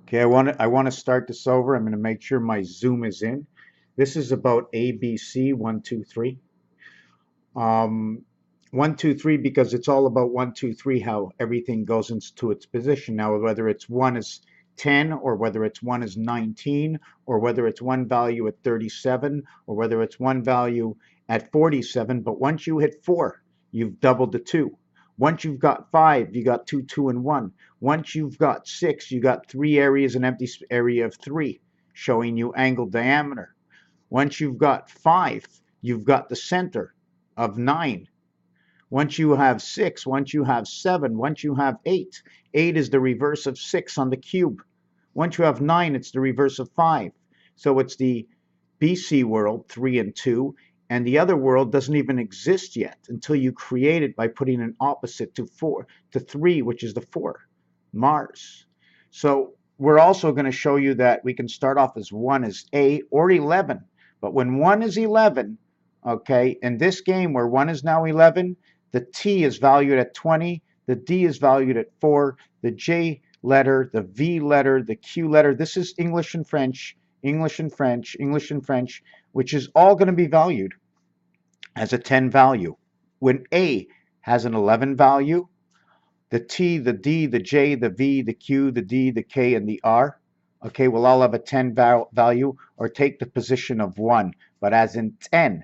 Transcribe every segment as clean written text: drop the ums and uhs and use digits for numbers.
Okay, I want to start this over. I'm going to make sure my Zoom is in. This is about ABC 1, 2, 3. Um, 1, 2, 3 because it's all about 1, 2, 3, how everything goes into its position. Now, whether it's 1 is 10, or whether it's 1 is 19, or whether it's one value at 37, or whether it's one value at 47. But once you hit 4, you've doubled the 2. Once you've got 5, you got 2, 2, and 1. Once you've got 6, you got 3 areas, an empty area of 3, showing you angle diameter. Once you've got 5, you've got the center of 9. Once you have 6, once you have 7, once you have 8, 8 is the reverse of 6 on the cube. Once you have 9, it's the reverse of 5. So it's the BC world, 3 and 2, and the other world doesn't even exist yet until you create it by putting an opposite to 3, which is the 4, Mars. So we're also going to show you that we can start off as 1 as A or 11. But when 1 is 11, okay, in this game where 1 is now 11, the T is valued at 20, the D is valued at 4, the J letter, the V letter, the Q letter. This is English and French, English and French, English and French, which is all going to be valued as a 10 value. When A has an 11 value, the T, the D, the J, the V, the Q, the D, the K, and the R, okay, will all have a 10 value or take the position of 1, but as in 10.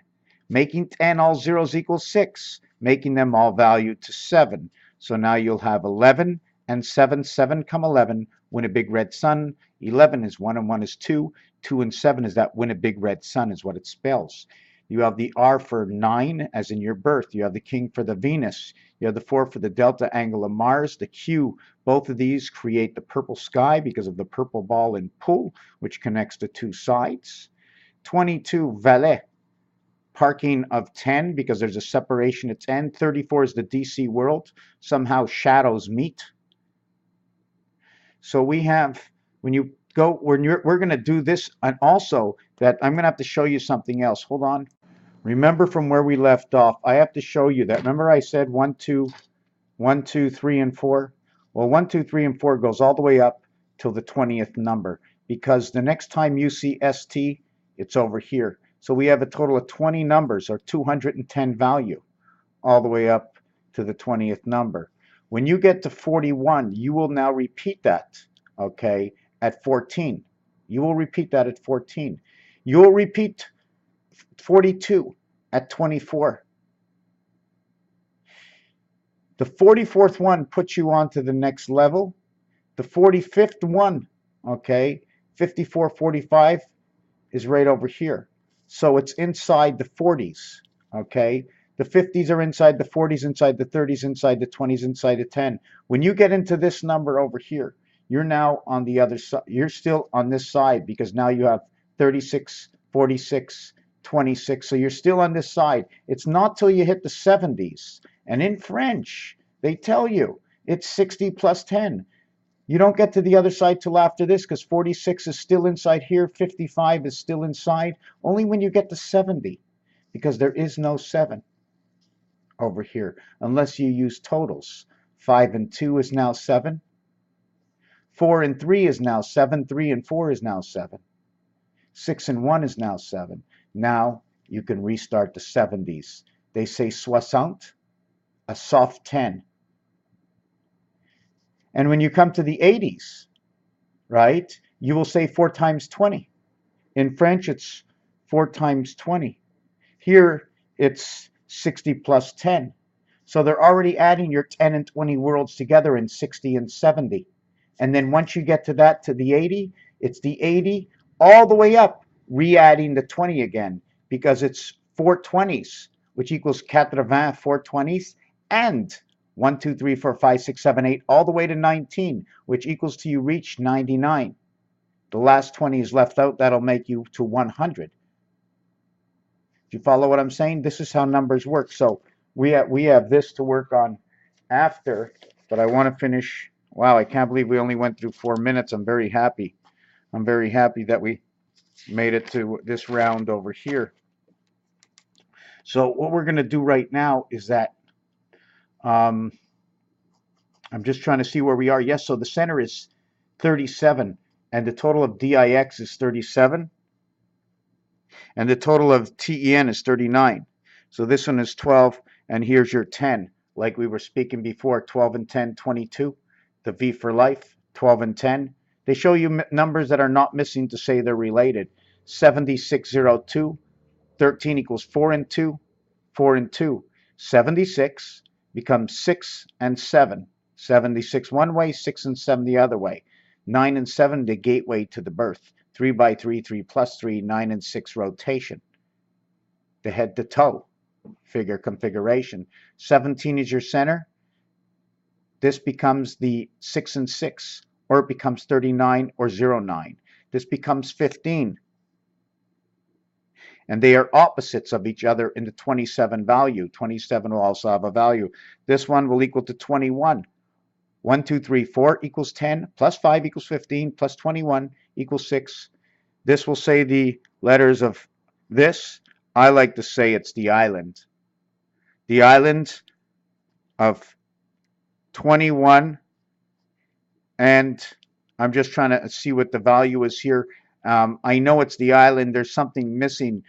Making 10 all zeros equals 6, making them all valued to 7. So now you'll have 11 and 7, 7 come 11, win a big red sun. 11 is 1 and 1 is 2. 2 and 7 is that win a big red sun is what it spells. You have the R for 9, as in your birth. You have the king for the Venus. You have the 4 for the delta angle of Mars. The Q, both of these create the purple sky because of the purple ball and pool, which connects the two sides. 22, Valet, parking of 10 because there's a separation at 10. 34 is the DC world. Somehow shadows meet. So we have, when you go, we're going to do this, and also that I'm going to have to show you something else. Hold on. Remember from where we left off, I have to show you that. Remember I said 1, 2, 1, 2, 3, and 4? Well, 1, 2, 3, and 4 goes all the way up till the 20th number, because the next time you see ST, it's over here. So we have a total of 20 numbers, or 210 value, all the way up to the 20th number. When you get to 41, you will now repeat that, okay, at 14. You will repeat that at 14. You will repeat 42 at 24. The 44th one puts you on to the next level. The 45th one, okay, 54, 45 is right over here. So it's inside the 40s, okay? The 50s are inside the 40s, inside the 30s, inside the 20s, inside the 10. When you get into this number over here, you're now on the other side. You're still on this side because now you have 36, 46, 26. So you're still on this side. It's not till you hit the 70s. And in French, they tell you it's 60 plus 10. You don't get to the other side till after this because 46 is still inside here, 55 is still inside, only when you get to 70, because there is no 7 over here unless you use totals. 5 and 2 is now 7. 4 and 3 is now 7. 3 and 4 is now 7. 6 and 1 is now 7. Now you can restart the 70s. They say 60, a soft 10. And when you come to the 80s, right, you will say 4 times 20. In French, it's 4 times 20. Here, it's 60 plus 10. So they're already adding your 10 and 20 worlds together in 60 and 70. And then once you get to that, to the 80, it's the 80 all the way up, re-adding the 20 again, because it's 4 20s, which equals 80, 4 20s, and 1, 2, 3, 4, 5, 6, 7, 8, all the way to 19, which equals to you reach 99. The last 20 is left out. That'll make you to 100. Do you follow what I'm saying? This is how numbers work. So we have this to work on after, but I want to finish. Wow, I can't believe we only went through 4 minutes. I'm very happy. I'm very happy that we made it to this round over here. So what we're going to do right now is that I'm just trying to see where we are. Yes, so the center is 37. and the total of DIX is 37, and the total of TEN is 39. So this one is 12, and here's your 10. Like we were speaking before, 12 and 10, 22. The V for life, 12 and 10. They show you numbers that are not missing to say they're related. 7602, 13 equals 4 and 2, 4 and 2. 76 becomes 6 and 7. 76 one way, 6 and 7 the other way. 9 and 7, the gateway to the birth. 3 by 3, 3 plus 3, 9 and 6 rotation. The head to toe figure configuration. 17 is your center. This becomes the 6 and 6, or it becomes 39 or 09. This becomes 15. And they are opposites of each other in the 27 value. 27 will also have a value. This one will equal to 21. 1, 2, 3, 4 equals 10, plus 5 equals 15, plus 21 equals 6. This will say the letters of this. I like to say it's the island. The island of 21, and I'm just trying to see what the value is here. I know it's the island. There's something missing.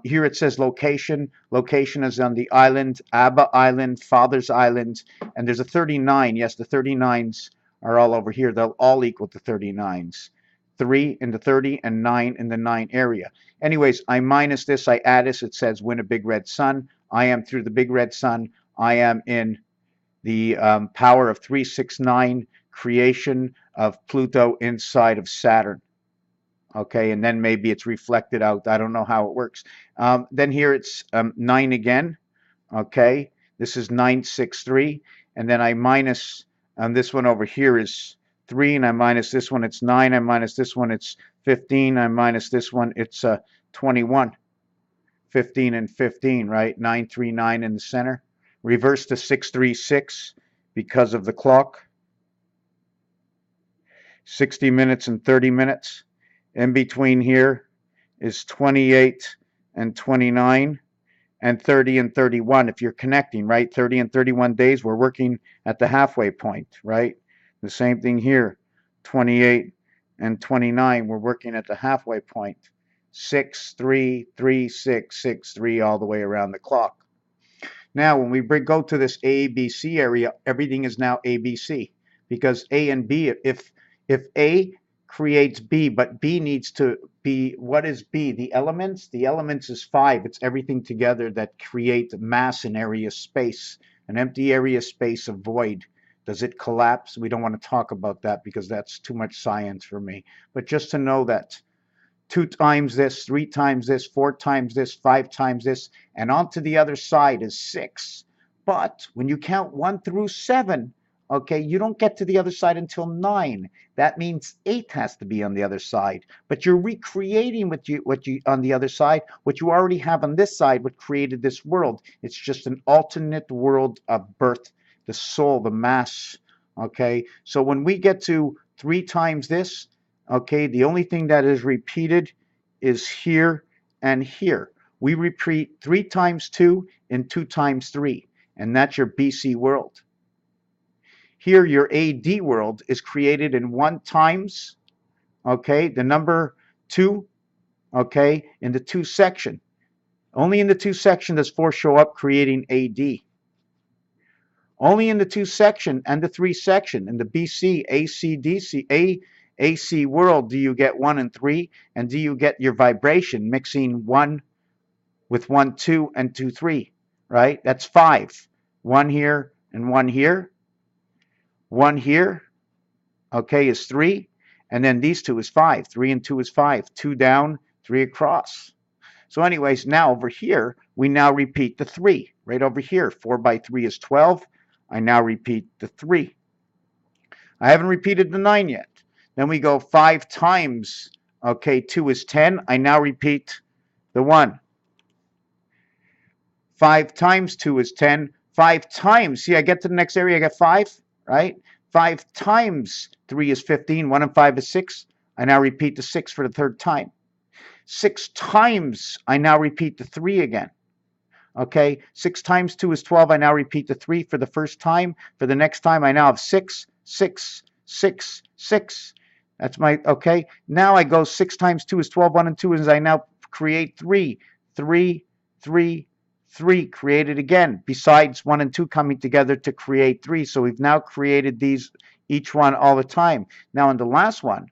Here it says location. Location is on the island, Abba Island, Father's Island, and there's a 39. Yes, the 39s are all over here. They'll all equal to 39s. 3 in the 30 and 9 in the 9 area. Anyways, I minus this, I add this. It says win a big red sun. I am through the big red sun. I am in the power of 369, creation of Pluto inside of Saturn. Okay, and then maybe it's reflected out. I don't know how it works. Then here it's 9 again. Okay, this is 963, and then I minus this one over here is 3, and I minus this one, it's 9. I minus this one, it's 15. I minus this one, it's 21. 15 and 15, right? 939 in the center. Reverse to 636 because of the clock. 60 minutes and 30 minutes. In between here is 28 and 29 and 30 and 31 if you're connecting, right? 30 and 31 days, we're working at the halfway point, right? The same thing here, 28 and 29, we're working at the halfway point. 6, 3, 3, 6, 6, 3, all the way around the clock. Now, when we go to this ABC area, everything is now ABC because A and B, if A creates B, but B needs to be, what is B? The elements is 5. It's everything together that create mass and area space. An empty area space, a void. Does it collapse? We don't want to talk about that because that's too much science for me. But just to know that 2 times this, 3 times this, 4 times this, 5 times this, and onto the other side is 6. But when you count 1 through 7, okay, you don't get to the other side until 9. That means 8 has to be on the other side. But you're recreating what you on the other side, what you already have on this side, what created this world. It's just an alternate world of birth, the soul, the mass. Okay, so when we get to 3 times this, okay, the only thing that is repeated is here and here. We repeat 3 times 2 and 2 times 3, and that's your BC world. Here, your AD world is created in 1 times, okay, the number 2, okay, in the 2 section. Only in the 2 section does 4 show up, creating AD. Only in the 2 section and the 3 section, in the BC, AC, DC, AC world, do you get 1 and 3, and do you get your vibration mixing 1 with 1, 2, and 2, 3, right? That's 5. 1 here and 1 here. 1 here, okay, is 3, and then these 2 is 5. 3 and 2 is 5. 2 down, 3 across. So anyways, now over here, we now repeat the 3. Right over here, 4 by 3 is 12. I now repeat the 3. I haven't repeated the 9 yet. Then we go 5 times, okay, 2 is 10. I now repeat the 1. 5 times 2 is 10. 5 times, see, I get to the next area, I get 5, right? 5 times 3 is 15. 1 and 5 is 6. I now repeat the 6 for the 3rd time. 6 times, I now repeat the 3 again. Okay, 6 times 2 is 12. I now repeat the 3 for the first time. For the next time, I now have 6, 6, 6, 6. That's my, okay. Now I go 6 times 2 is 12, 1 and 2 is I now create 3, 3, 3, 3, create it again, besides 1 and 2 coming together to create 3. So we've now created these, each one all the time. Now in the last one,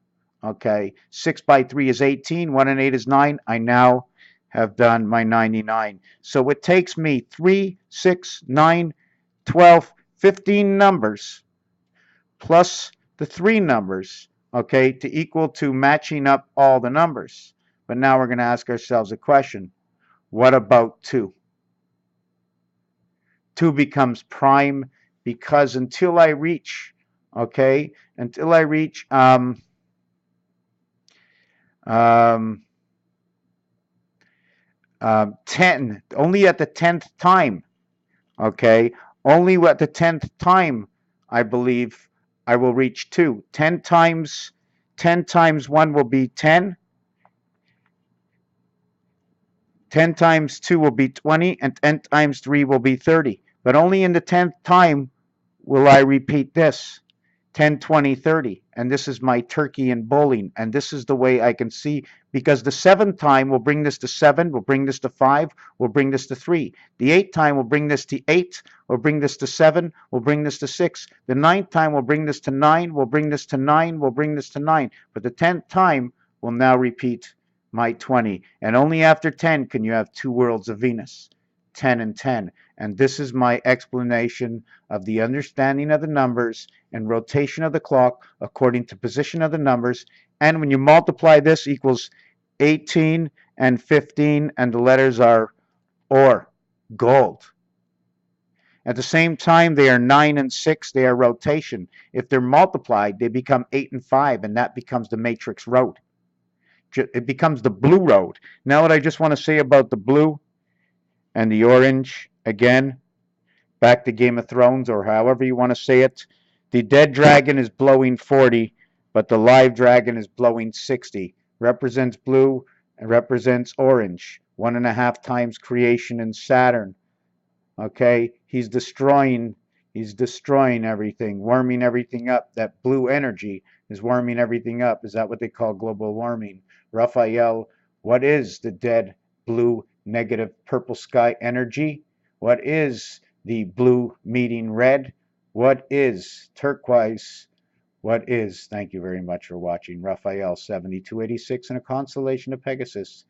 okay, 6 by 3 is 18, 1 and 8 is 9. I now have done my 99. So it takes me 3, 6, 9, 12, 15 numbers plus the 3 numbers, okay, to equal to matching up all the numbers. But now we're going to ask ourselves a question. What about 2? 2 becomes prime because until I reach, okay, until I reach um, 10, only at the 10th time, okay, only at the 10th time, I believe I will reach 2. 10 times 1 will be 10. 10 times 2 will be 20, and 10 times 3 will be 30. But only in the 10th time will I repeat this. 10, 20, 30. And this is my turkey and bowling. And this is the way I can see, because the 7th time will bring this to 7, will bring this to 5, will bring this to 3. The 8th time will bring this to 8, will bring this to 7, will bring this to 6. The 9th time will bring this to 9, will bring this to 9, will bring this to 9. But the 10th time will now repeat my 20. And only after 10 can you have 2 worlds of Venus. 10 and 10. And this is my explanation of the understanding of the numbers and rotation of the clock according to position of the numbers. And when you multiply, this equals 18 and 15, and the letters are or, gold. At the same time, they are 9 and 6, they are rotation. If they're multiplied, they become 8 and 5, and that becomes the matrix road. It becomes the blue road. Now what I just want to say about the blue and the orange, again, back to Game of Thrones, or however you want to say it. The dead dragon is blowing 40, but the live dragon is blowing 60. Represents blue and represents orange. 1.5 times creation in Saturn. Okay, he's destroying everything, warming everything up. That blue energy is warming everything up. Is that what they call global warming? Raphael, what is the dead blue negative purple sky energy? What is the blue meeting red? What is turquoise? What is, thank you very much for watching, Raphael 7286 in a constellation of Pegasus.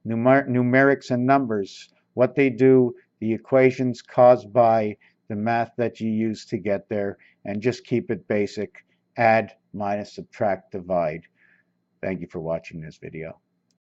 Numerics and numbers, what they do, the equations caused by the math that you use to get there, and just keep it basic. Add, minus, subtract, divide. Thank you for watching this video.